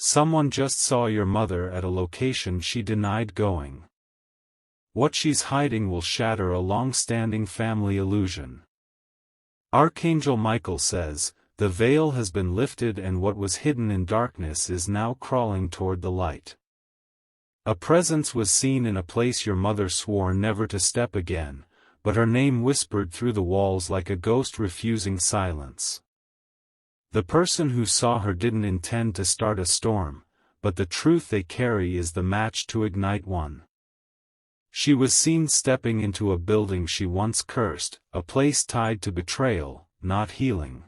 Someone just saw your mother at a location she denied going. What she's hiding will shatter a long-standing family illusion. Archangel Michael says, the veil has been lifted and what was hidden in darkness is now crawling toward the light. A presence was seen in a place your mother swore never to step again, but her name whispered through the walls like a ghost refusing silence. The person who saw her didn't intend to start a storm, but the truth they carry is the match to ignite one. She was seen stepping into a building she once cursed, a place tied to betrayal, not healing.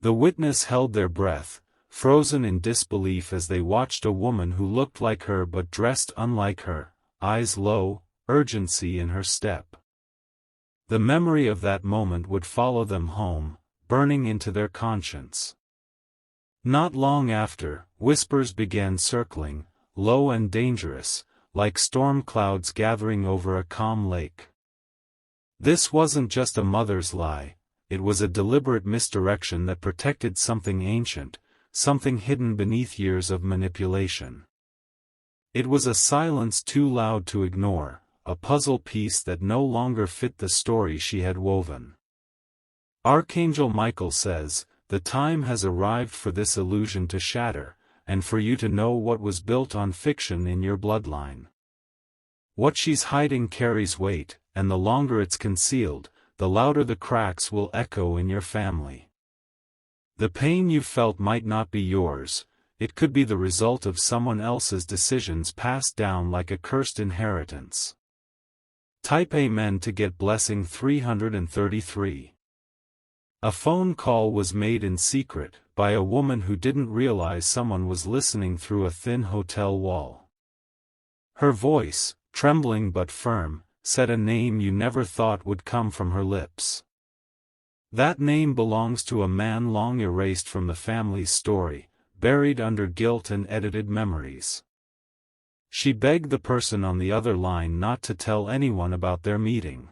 The witness held their breath, frozen in disbelief as they watched a woman who looked like her but dressed unlike her, eyes low, urgency in her step. The memory of that moment would follow them home, burning into their conscience. Not long after, whispers began circling, low and dangerous, like storm clouds gathering over a calm lake. This wasn't just a mother's lie, it was a deliberate misdirection that protected something ancient, something hidden beneath years of manipulation. It was a silence too loud to ignore, a puzzle piece that no longer fit the story she had woven. Archangel Michael says, the time has arrived for this illusion to shatter, and for you to know what was built on fiction in your bloodline. What she's hiding carries weight, and the longer it's concealed, the louder the cracks will echo in your family. The pain you felt might not be yours, it could be the result of someone else's decisions passed down like a cursed inheritance. Type Amen to get blessing 333. A phone call was made in secret, by a woman who didn't realize someone was listening through a thin hotel wall. Her voice, trembling but firm, said a name you never thought would come from her lips. That name belongs to a man long erased from the family's story, buried under guilt and edited memories. She begged the person on the other line not to tell anyone about their meeting.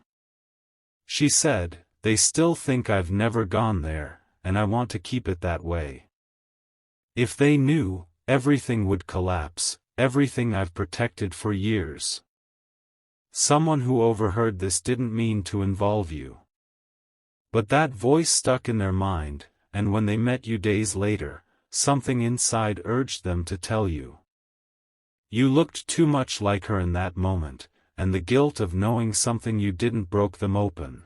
She said, "They still think I've never gone there, and I want to keep it that way. If they knew, everything would collapse, everything I've protected for years." Someone who overheard this didn't mean to involve you. But that voice stuck in their mind, and when they met you days later, something inside urged them to tell you. You looked too much like her in that moment, and the guilt of knowing something you didn't broke them open.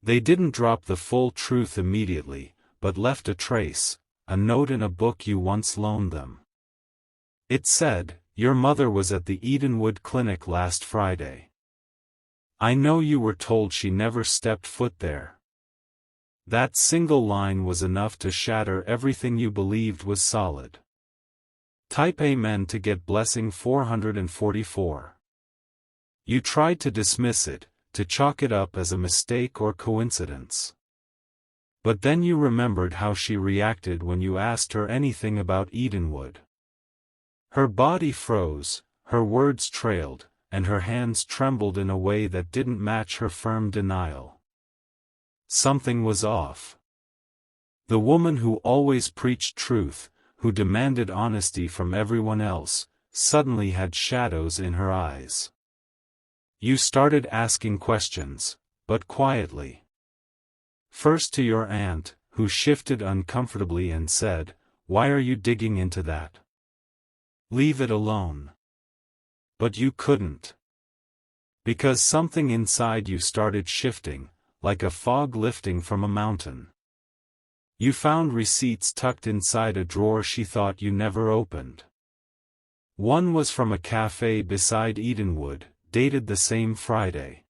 They didn't drop the full truth immediately, but left a trace, a note in a book you once loaned them. It said, "Your mother was at the Edenwood Clinic last Friday. I know you were told she never stepped foot there." That single line was enough to shatter everything you believed was solid. Type Amen to get blessing 444. You tried to dismiss it, to chalk it up as a mistake or coincidence. But then you remembered how she reacted when you asked her anything about Edenwood. Her body froze, her words trailed, and her hands trembled in a way that didn't match her firm denial. Something was off. The woman who always preached truth, who demanded honesty from everyone else, suddenly had shadows in her eyes. You started asking questions, but quietly. First to your aunt, who shifted uncomfortably and said, "Why are you digging into that? Leave it alone." But you couldn't. Because something inside you started shifting, like a fog lifting from a mountain. You found receipts tucked inside a drawer she thought you never opened. One was from a cafe beside Edenwood, dated the same Friday.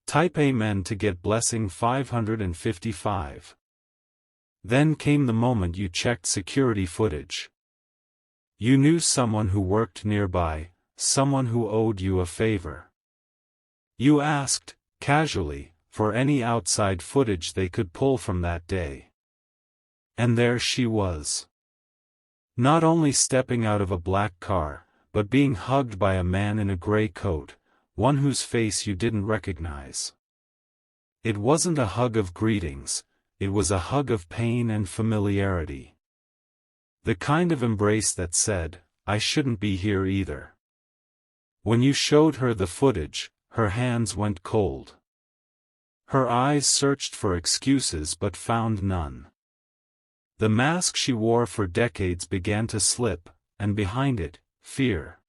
Type Amen to get blessing 555. Then came the moment you checked security footage. You knew someone who worked nearby, someone who owed you a favor. You asked, casually, for any outside footage they could pull from that day. And there she was. Not only stepping out of a black car, but being hugged by a man in a gray coat, one whose face you didn't recognize. It wasn't a hug of greetings, it was a hug of pain and familiarity. The kind of embrace that said, "I shouldn't be here either." When you showed her the footage, her hands went cold. Her eyes searched for excuses but found none. The mask she wore for decades began to slip, and behind it, fear.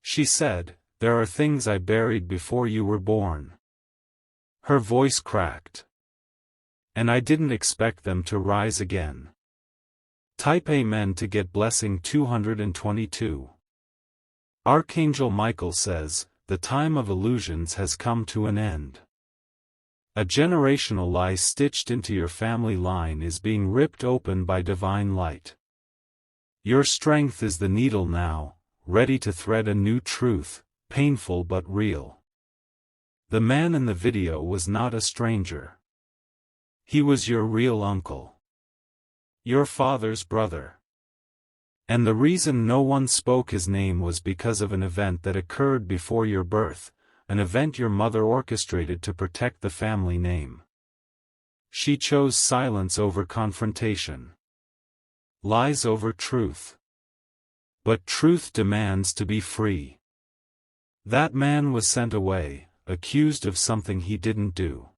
She said, "There are things I buried before you were born." Her voice cracked. "And I didn't expect them to rise again." Type Amen to get blessing 222. Archangel Michael says, the time of illusions has come to an end. A generational lie stitched into your family line is being ripped open by divine light. Your strength is the needle now, ready to thread a new truth, painful but real. The man in the video was not a stranger. He was your real uncle. Your father's brother. And the reason no one spoke his name was because of an event that occurred before your birth, an event your mother orchestrated to protect the family name. She chose silence over confrontation. Lies over truth. But truth demands to be free. That man was sent away, accused of something he didn't do.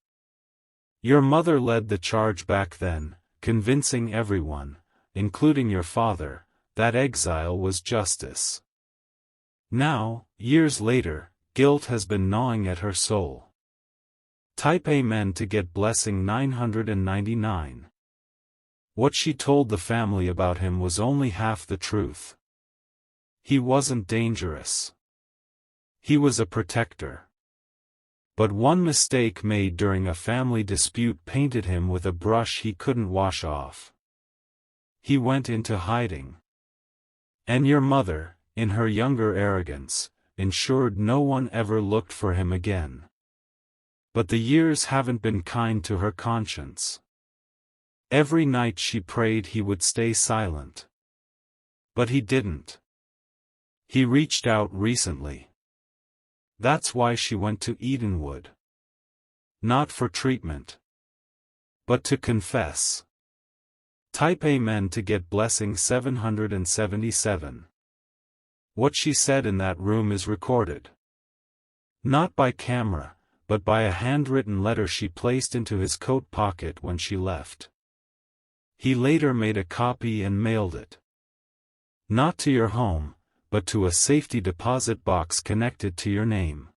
Your mother led the charge back then, convincing everyone, including your father, that exile was justice. Now, years later, guilt has been gnawing at her soul. Type Amen to get blessing 999. What she told the family about him was only half the truth. He wasn't dangerous. He was a protector. But one mistake made during a family dispute painted him with a brush he couldn't wash off. He went into hiding. And your mother, in her younger arrogance, ensured no one ever looked for him again. But the years haven't been kind to her conscience. Every night she prayed he would stay silent. But he didn't. He reached out recently. That's why she went to Edenwood. Not for treatment. But to confess. Type Amen to get blessing 777. What she said in that room is recorded. Not by camera, but by a handwritten letter she placed into his coat pocket when she left. He later made a copy and mailed it. Not to your home, but to a safety deposit box connected to your name.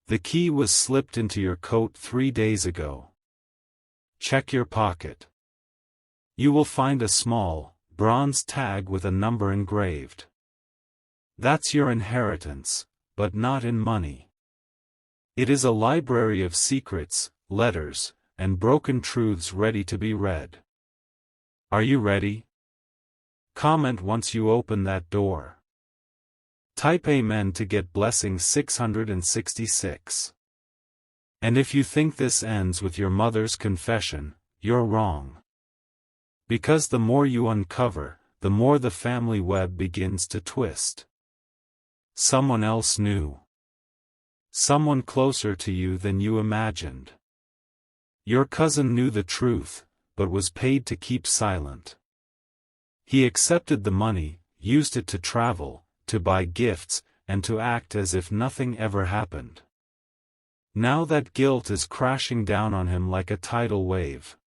The key was slipped into your coat 3 days ago. Check your pocket. You will find a small, bronze tag with a number engraved. That's your inheritance, but not in money. It is a library of secrets, letters, and broken truths ready to be read. Are you ready? Comment once you open that door. Type Amen to get blessing 666. And if you think this ends with your mother's confession, you're wrong. Because the more you uncover, the more the family web begins to twist. Someone else knew. Someone closer to you than you imagined. Your cousin knew the truth, but was paid to keep silent. He accepted the money, used it to travel, to buy gifts, and to act as if nothing ever happened. Now that guilt is crashing down on him like a tidal wave.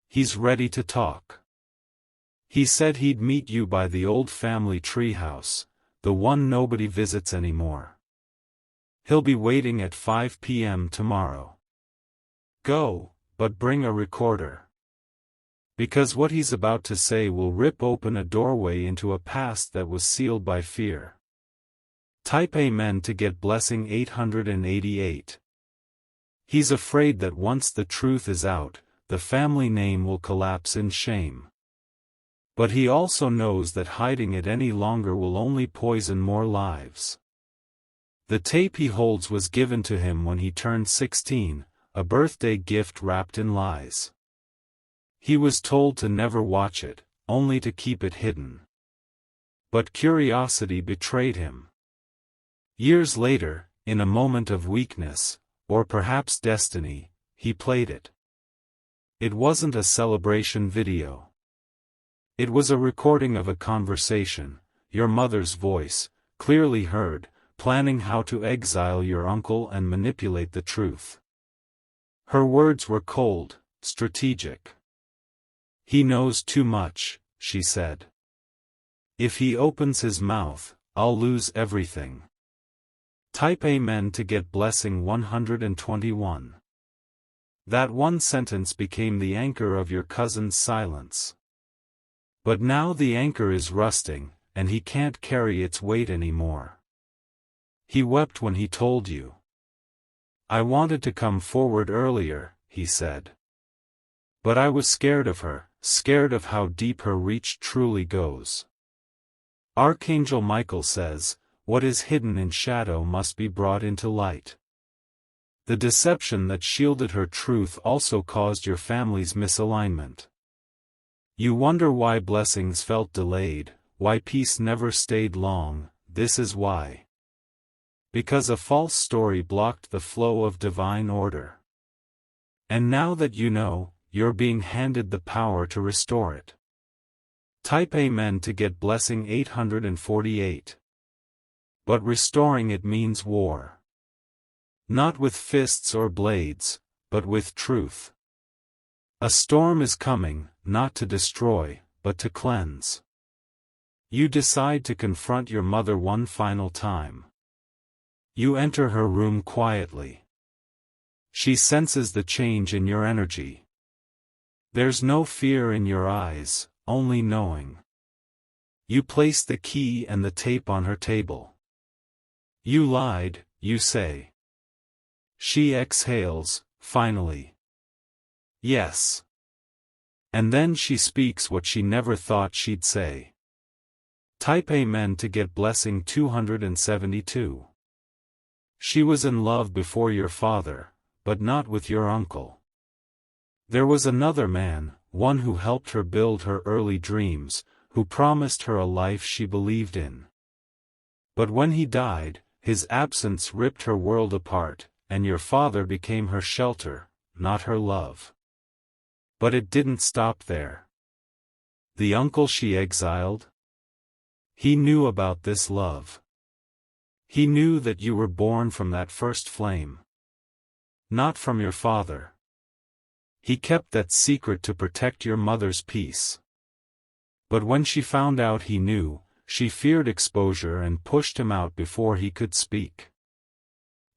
He's ready to talk. He said he'd meet you by the old family treehouse, the one nobody visits anymore. He'll be waiting at 5 p.m. tomorrow. Go, but bring a recorder. Because what he's about to say will rip open a doorway into a past that was sealed by fear. Type Amen to get blessing 888. He's afraid that once the truth is out, the family name will collapse in shame. But he also knows that hiding it any longer will only poison more lives. The tape he holds was given to him when he turned 16, a birthday gift wrapped in lies. He was told to never watch it, only to keep it hidden. But curiosity betrayed him. Years later, in a moment of weakness, or perhaps destiny, he played it. It wasn't a celebration video. It was a recording of a conversation, your mother's voice, clearly heard, planning how to exile your uncle and manipulate the truth. Her words were cold, strategic. "He knows too much," she said. "If he opens his mouth, I'll lose everything." Type Amen to get blessing 121. That one sentence became the anchor of your cousin's silence. But now the anchor is rusting, and he can't carry its weight anymore. He wept when he told you. "I wanted to come forward earlier," he said. "But I was scared of her, scared of how deep her reach truly goes." Archangel Michael says, "What is hidden in shadow must be brought into light." The deception that shielded her truth also caused your family's misalignment. You wonder why blessings felt delayed, why peace never stayed long. This is why. Because a false story blocked the flow of divine order. And now that you know, you're being handed the power to restore it. Type Amen to get blessing 848. But restoring it means war. Not with fists or blades, but with truth. A storm is coming, not to destroy, but to cleanse. You decide to confront your mother one final time. You enter her room quietly. She senses the change in your energy. There's no fear in your eyes, only knowing. You place the key and the tape on her table. "You lied," you say. She exhales, finally. "Yes." And then she speaks what she never thought she'd say. Type Amen to get blessing 272. She was in love before your father, but not with your uncle. There was another man, one who helped her build her early dreams, who promised her a life she believed in. But when he died, his absence ripped her world apart, and your father became her shelter, not her love. But it didn't stop there. The uncle she exiled? He knew about this love. He knew that you were born from that first flame. Not from your father. He kept that secret to protect your mother's peace. But when she found out he knew, she feared exposure and pushed him out before he could speak.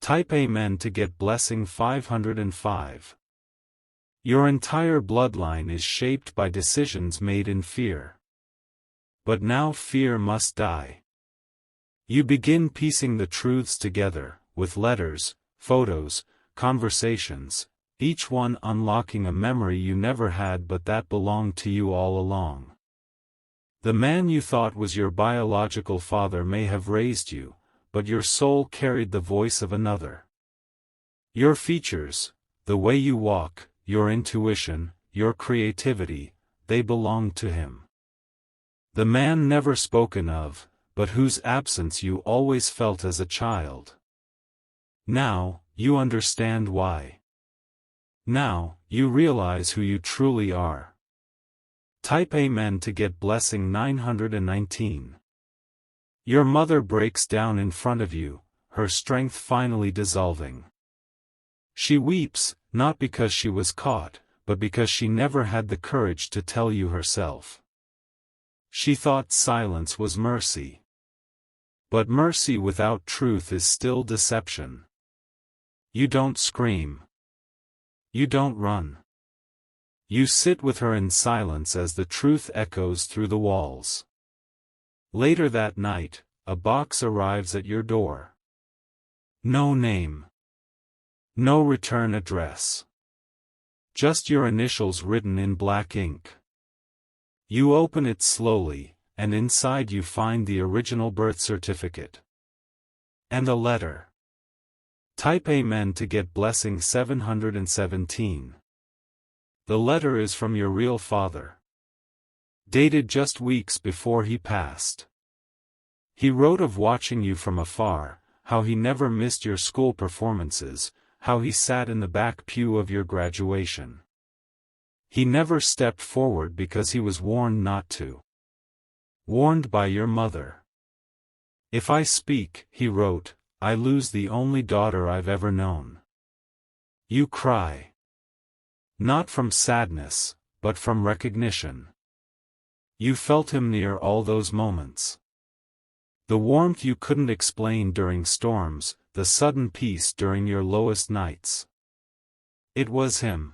Type Amen to get blessing 505. Your entire bloodline is shaped by decisions made in fear. But now fear must die. You begin piecing the truths together, with letters, photos, conversations, each one unlocking a memory you never had but that belonged to you all along. The man you thought was your biological father may have raised you, but your soul carried the voice of another. Your features, the way you walk, your intuition, your creativity, they belonged to him. The man never spoken of, but whose absence you always felt as a child. Now, you understand why. Now, you realize who you truly are. Type Amen to get blessing 919. Your mother breaks down in front of you, her strength finally dissolving. She weeps, not because she was caught, but because she never had the courage to tell you herself. She thought silence was mercy. But mercy without truth is still deception. You don't scream. You don't run. You sit with her in silence as the truth echoes through the walls. Later that night, a box arrives at your door. No name. No return address. Just your initials written in black ink. You open it slowly, and inside you find the original birth certificate. And a letter. Type Amen to get blessing 717. The letter is from your real father. Dated just weeks before he passed. He wrote of watching you from afar, how he never missed your school performances, how he sat in the back pew of your graduation. He never stepped forward because he was warned not to. Warned by your mother. If I speak, he wrote, I lose the only daughter I've ever known. You cry. Not from sadness, but from recognition. You felt him near all those moments. The warmth you couldn't explain during storms, the sudden peace during your lowest nights. It was him.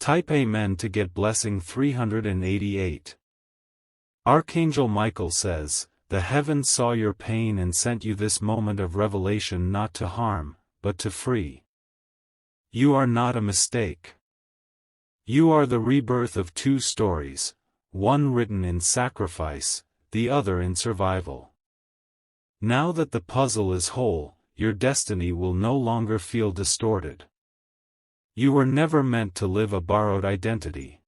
Type Amen to get blessing 388. Archangel Michael says, the heavens saw your pain and sent you this moment of revelation not to harm, but to free. You are not a mistake. You are the rebirth of two stories, one written in sacrifice, the other in survival. Now that the puzzle is whole, your destiny will no longer feel distorted. You were never meant to live a borrowed identity.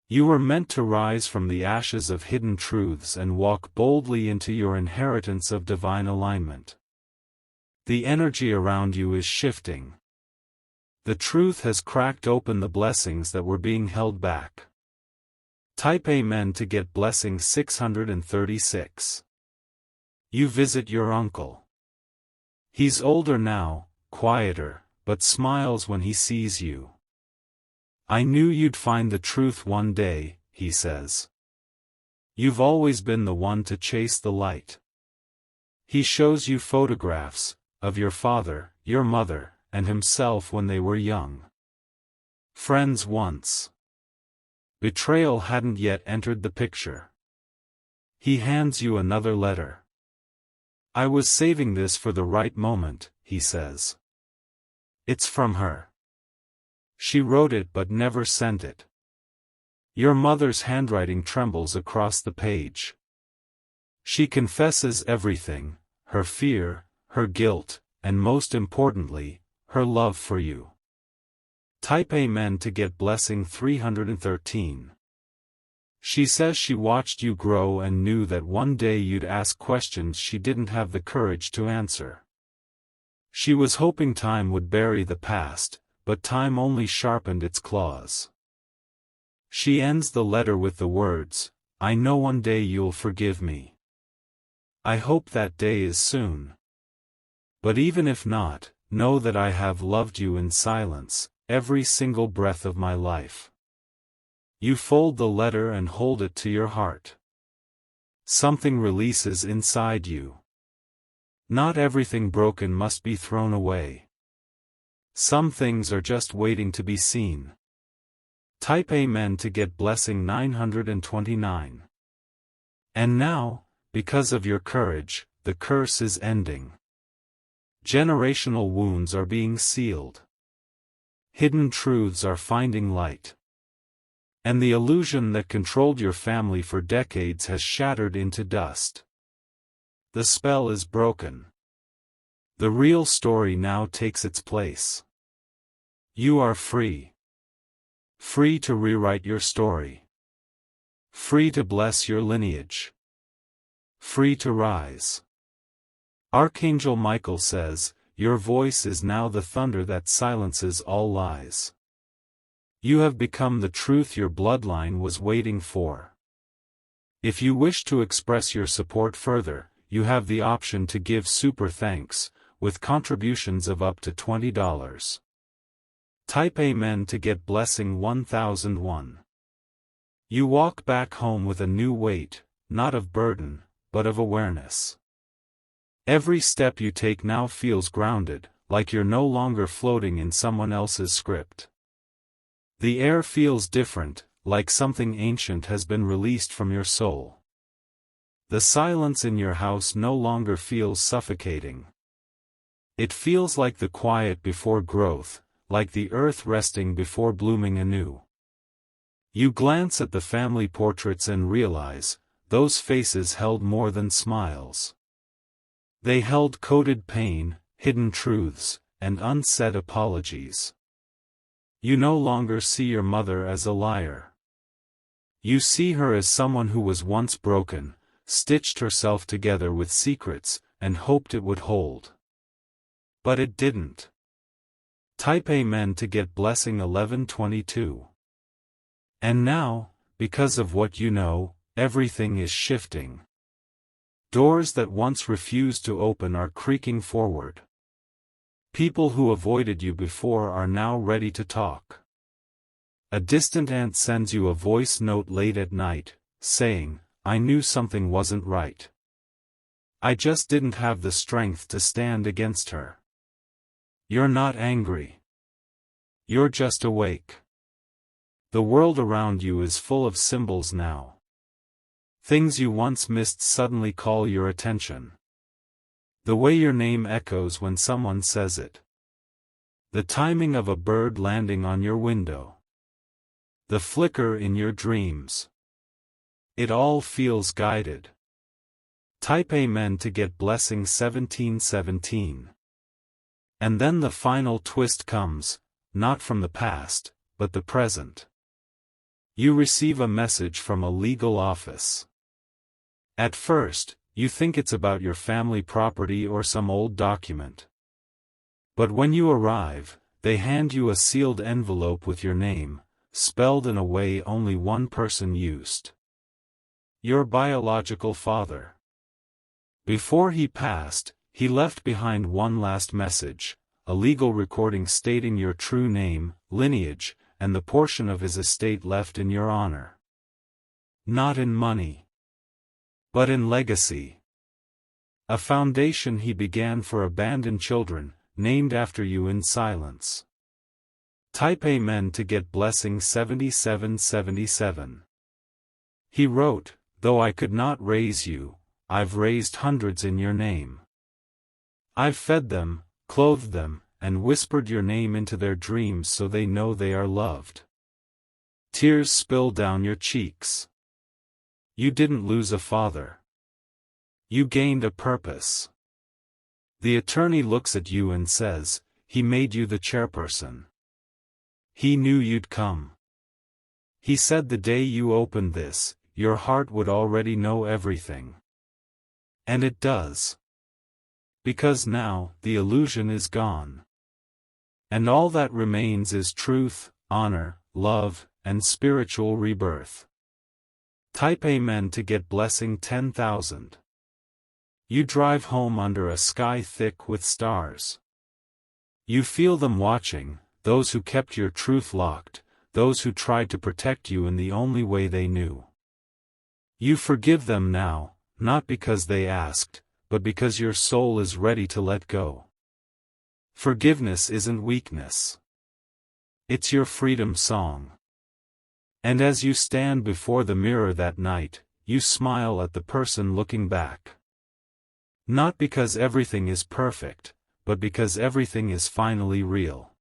You were meant to rise from the ashes of hidden truths and walk boldly into your inheritance of divine alignment. The energy around you is shifting. The truth has cracked open the blessings that were being held back. Type Amen to get blessing 636. You visit your uncle. He's older now, quieter, but smiles when he sees you. I knew you'd find the truth one day, he says. You've always been the one to chase the light. He shows you photographs of your father, your mother, and himself when they were young. Friends once. Betrayal hadn't yet entered the picture. He hands you another letter. I was saving this for the right moment, he says. It's from her. She wrote it but never sent it. Your mother's handwriting trembles across the page. She confesses everything, her fear, her guilt, and most importantly, her love for you. Type Amen to get blessing 313. She says she watched you grow and knew that one day you'd ask questions she didn't have the courage to answer. She was hoping time would bury the past, but time only sharpened its claws. She ends the letter with the words, I know one day you'll forgive me. I hope that day is soon. But even if not, know that I have loved you in silence, every single breath of my life. You fold the letter and hold it to your heart. Something releases inside you. Not everything broken must be thrown away. Some things are just waiting to be seen. Type Amen to get blessing 929. And now, because of your courage, the curse is ending. Generational wounds are being sealed. Hidden truths are finding light. And the illusion that controlled your family for decades has shattered into dust. The spell is broken. The real story now takes its place. You are free. Free to rewrite your story. Free to bless your lineage. Free to rise. Archangel Michael says, your voice is now the thunder that silences all lies. You have become the truth your bloodline was waiting for. If you wish to express your support further, you have the option to give super thanks, with contributions of up to $20. Type Amen to get blessing 1001. You walk back home with a new weight, not of burden, but of awareness. Every step you take now feels grounded, like you're no longer floating in someone else's script. The air feels different, like something ancient has been released from your soul. The silence in your house no longer feels suffocating. It feels like the quiet before growth, like the earth resting before blooming anew. You glance at the family portraits and realize, those faces held more than smiles. They held coded pain, hidden truths, and unsaid apologies. You no longer see your mother as a liar. You see her as someone who was once broken, stitched herself together with secrets, and hoped it would hold. But it didn't. Type Amen to get blessing 1122. And now, because of what you know, everything is shifting. Doors that once refused to open are creaking forward. People who avoided you before are now ready to talk. A distant aunt sends you a voice note late at night, saying, "I knew something wasn't right. I just didn't have the strength to stand against her." You're not angry. You're just awake. The world around you is full of symbols now. Things you once missed suddenly call your attention. The way your name echoes when someone says it. The timing of a bird landing on your window. The flicker in your dreams. It all feels guided. Type Amen to get blessing 1717. And then the final twist comes, not from the past, but the present. You receive a message from a legal office. At first, you think it's about your family property or some old document. But when you arrive, they hand you a sealed envelope with your name, spelled in a way only one person used. Your biological father. Before he passed, he left behind one last message, a legal recording stating your true name, lineage, and the portion of his estate left in your honor. Not in money, but in legacy. A foundation he began for abandoned children, named after you in silence. Type Amen to get blessing 7777. He wrote, "Though I could not raise you, I've raised hundreds in your name. I've fed them, clothed them, and whispered your name into their dreams so they know they are loved." Tears spill down your cheeks. You didn't lose a father. You gained a purpose. The attorney looks at you and says, "He made you the chairperson. He knew you'd come. He said the day you opened this, your heart would already know everything." And it does. Because now, the illusion is gone. And all that remains is truth, honor, love, and spiritual rebirth. Type Amen to get blessing 10,000. You drive home under a sky thick with stars. You feel them watching, those who kept your truth locked, those who tried to protect you in the only way they knew. You forgive them now, not because they asked, but because your soul is ready to let go. Forgiveness isn't weakness. It's your freedom song. And as you stand before the mirror that night, you smile at the person looking back. Not because everything is perfect, but because everything is finally real.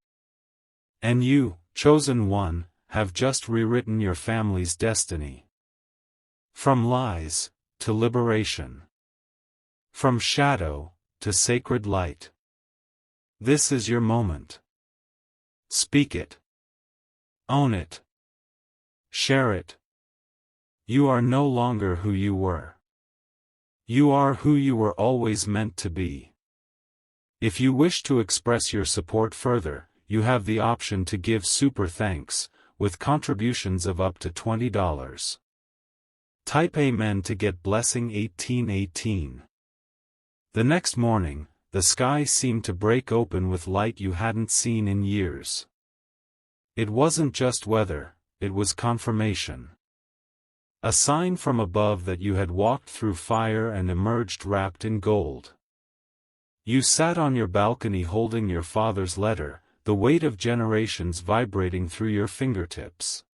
And you, chosen one, have just rewritten your family's destiny. From lies, to liberation. From shadow, to sacred light. This is your moment. Speak it. Own it. Share it. You are no longer who you were. You are who you were always meant to be. If you wish to express your support further, you have the option to give super thanks, with contributions of up to $20. Type Amen to get blessing 1818. The next morning, the sky seemed to break open with light you hadn't seen in years. It wasn't just weather, it was confirmation. A sign from above that you had walked through fire and emerged wrapped in gold. You sat on your balcony holding your father's letter, the weight of generations vibrating through your fingertips.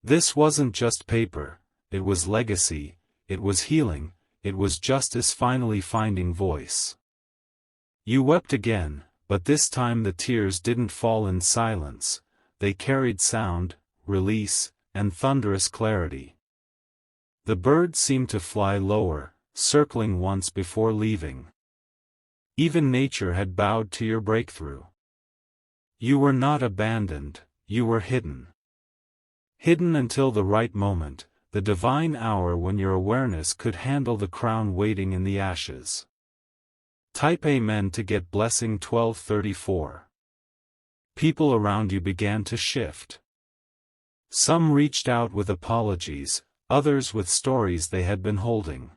This wasn't just paper, it was legacy, it was healing, it was justice finally finding voice. You wept again, but this time the tears didn't fall in silence, they carried sound, release, and thunderous clarity. The bird seemed to fly lower, circling once before leaving. Even nature had bowed to your breakthrough. You were not abandoned, you were hidden. Hidden until the right moment, the divine hour when your awareness could handle the crown waiting in the ashes. Type Amen to get blessing 1234. People around you began to shift. Some reached out with apologies, others with stories they had been holding.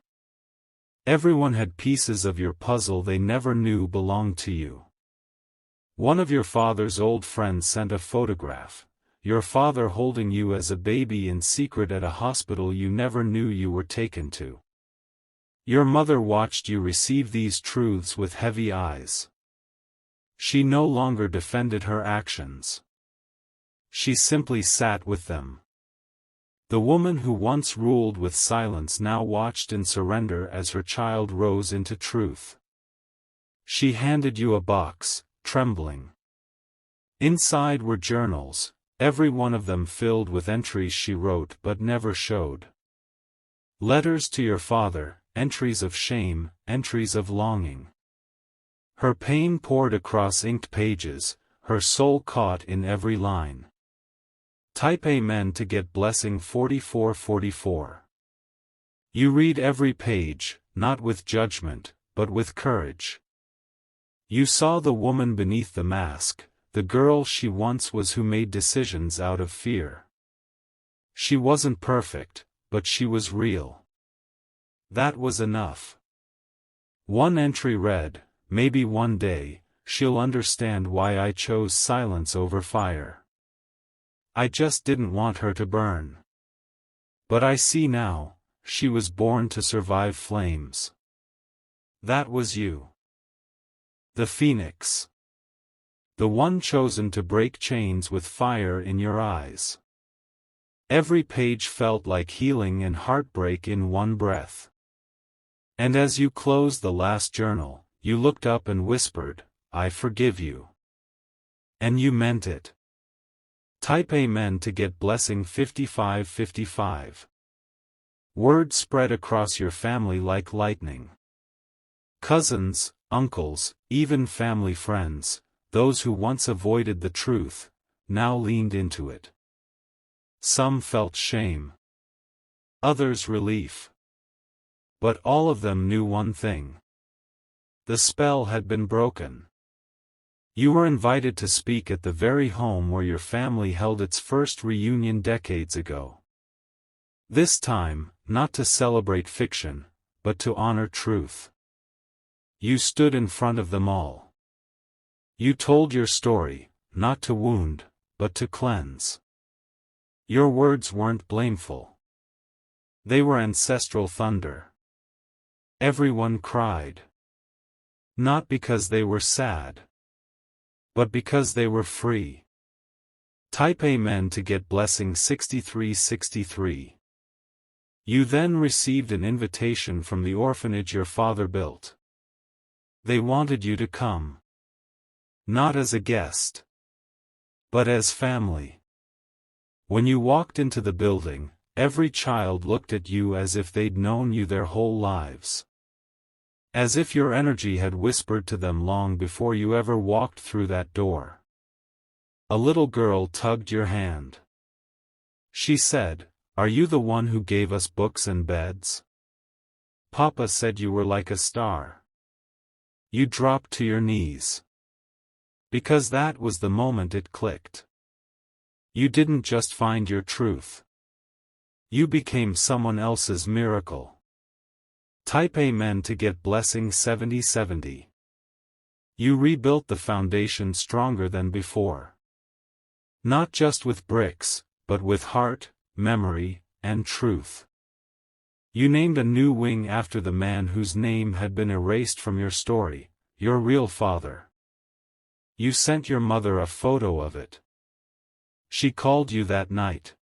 Everyone had pieces of your puzzle they never knew belonged to you. One of your father's old friends sent a photograph, your father holding you as a baby in secret at a hospital you never knew you were taken to. Your mother watched you receive these truths with heavy eyes. She no longer defended her actions. She simply sat with them. The woman who once ruled with silence now watched in surrender as her child rose into truth. She handed you a box, trembling. Inside were journals, every one of them filled with entries she wrote but never showed. Letters to your father, entries of shame, entries of longing. Her pain poured across inked pages, her soul caught in every line. Type Amen to get blessing 4444. You read every page, not with judgment, but with courage. You saw the woman beneath the mask, the girl she once was who made decisions out of fear. She wasn't perfect, but she was real. That was enough. One entry read, "Maybe one day, she'll understand why I chose silence over fire. I just didn't want her to burn. But I see now, she was born to survive flames." That was you. The Phoenix. The one chosen to break chains with fire in your eyes. Every page felt like healing and heartbreak in one breath. And as you closed the last journal, you looked up and whispered, "I forgive you." And you meant it. Type Amen to get blessing 5555. Word spread across your family like lightning. Cousins, uncles, even family friends, those who once avoided the truth, now leaned into it. Some felt shame. Others relief. But all of them knew one thing. The spell had been broken. You were invited to speak at the very home where your family held its first reunion decades ago. This time, not to celebrate fiction, but to honor truth. You stood in front of them all. You told your story, not to wound, but to cleanse. Your words weren't blameful. They were ancestral thunder. Everyone cried. Not because they were sad, but because they were free. Type Amen to get blessing 6363. You then received an invitation from the orphanage your father built. They wanted you to come. Not as a guest, but as family. When you walked into the building, every child looked at you as if they'd known you their whole lives. As if your energy had whispered to them long before you ever walked through that door. A little girl tugged your hand. She said, "Are you the one who gave us books and beds? Papa said you were like a star." You dropped to your knees. Because that was the moment it clicked. You didn't just find your truth. You became someone else's miracle. Type Amen to get blessing 7070. You rebuilt the foundation stronger than before. Not just with bricks, but with heart, memory, and truth. You named a new wing after the man whose name had been erased from your story, your real father. You sent your mother a photo of it. She called you that night.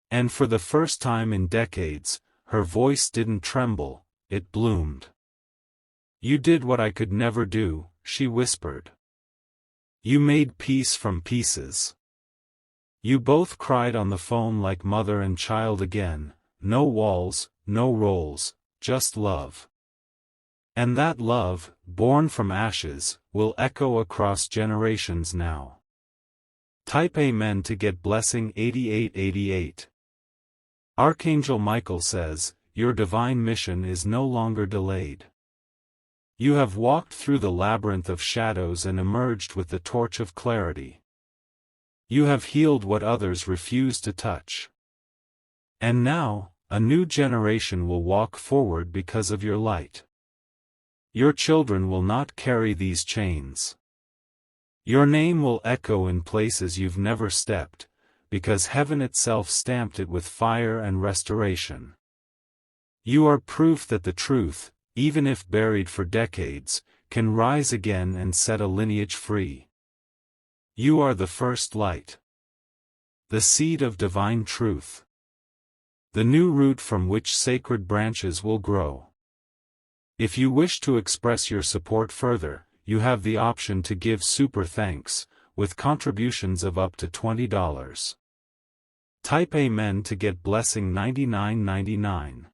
And for the first time in decades, her voice didn't tremble, it bloomed. "You did what I could never do," she whispered. You made peace from pieces. You both cried on the phone like mother and child again, no walls, no roles, just love. And that love, born from ashes, will echo across generations now. Type Amen to get blessing 8888. Archangel Michael says, your divine mission is no longer delayed. You have walked through the labyrinth of shadows and emerged with the torch of clarity. You have healed what others refuse to touch. And now, a new generation will walk forward because of your light. Your children will not carry these chains. Your name will echo in places you've never stepped, because heaven itself stamped it with fire and restoration. You are proof that the truth, even if buried for decades, can rise again and set a lineage free. You are the first light. The seed of divine truth. The new root from which sacred branches will grow. If you wish to express your support further, you have the option to give super thanks, with contributions of up to $20. Type Amen to get blessing $99.99.